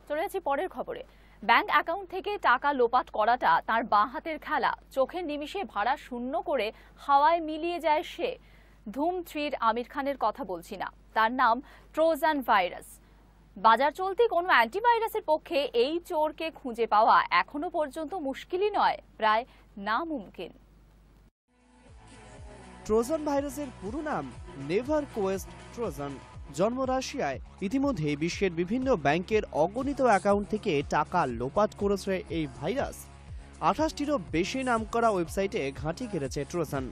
চলে যাচ্ছি পরের খবরে। ব্যাংক অ্যাকাউন্ট থেকে টাকা লোপাট করাটা তার বাঁ হাতের খেলা। চোখের নিমিষে ভাড়া শূন্য করে হাওয়ায় মিলিয়ে যায় সে। ধুম 3-র আমির খানের কথা বলছি না, তার নাম ট্রোজান ভাইরাস। বাজার চলতি কোনো অ্যান্টিভাইরাসের পক্ষে এই চোরকে খুঁজে পাওয়া এখনো পর্যন্ত মুশকিলই নয়, প্রায় নামুমকিন। ট্রোজান ভাইরাসের পুরো নাম নেভার কোয়েস্ট ট্রোজান। জন্ম রাশিয়ায়। ইতিমধ্যে বিশ্বের বিভিন্ন ব্যাংকের অগণিত অ্যাকাউন্ট থেকে টাকা লোপাট করেছে এই ভাইরাস। 28টিরও বেশি নামকরা ওয়েবসাইটে ঘাঁটি কেড়েছে ট্রোজান।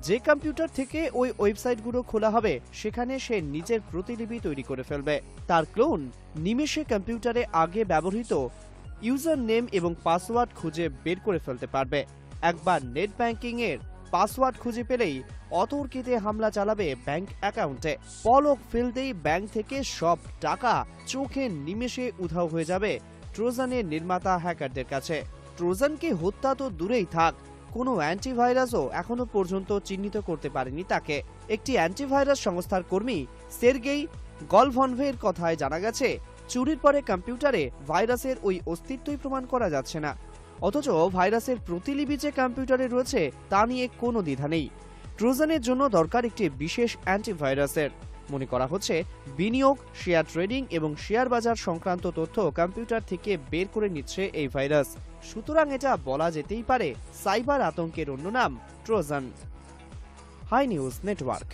যে কম্পিউটার থেকে ওই ওয়েবসাইটগুলো খোলা হবে সেখানে সে নিজের প্রতিলিপি তৈরি করে ফেলবে। তার ক্লোন নিমেষে কম্পিউটারে আগে ব্যবহৃত ইউজার নেম এবং পাসওয়ার্ড খুঁজে বের করে ফেলতে পারবে। একবার নেট ব্যাংকিং এর পাসওয়ার্ড খুঁজে পেলেই অতর্কিতে হামলা চালাবে ব্যাংক অ্যাকাউন্টে। পলক ফেলতেই ব্যাংক থেকে সব টাকা চোখের নিমেষে উধাও হয়ে যাবে ট্রোজানের নির্মাতা হ্যাকারদের কাছে। ট্রোজানকে হত্যা তো দূরেই থাক, কোনো অ্যান্টিভাইরাসও এখনো পর্যন্ত চিহ্নিত করতে পারেনি তাকে। একটি অ্যান্টিভাইরাস সংস্থার কর্মী সের্গেই গলভনভের কথায় জানা গেছে, চুরির পরে কম্পিউটারে ভাইরাসের ওই অস্তিত্বই প্রমাণ করা যাচ্ছে না। অথচ ভাইরাসের প্রতিলিপি যে কম্পিউটারে রয়েছে তা নিয়ে কোনো দ্বিধা নেই। ট্রোজানের জন্য দরকার একটি বিশেষ অ্যান্টিভাইরাসের। মনে করা হচ্ছে বিনিয়োগ, শেয়ার ট্রেডিং এবং শেয়ার বাজার সংক্রান্ত তথ্য কম্পিউটার থেকে বের করে নিচ্ছে এই ভাইরাস। সুতরাং এটা বলা যেতেই পারে সাইবার আতঙ্কের অন্য নাম ট্রোজান। High news network.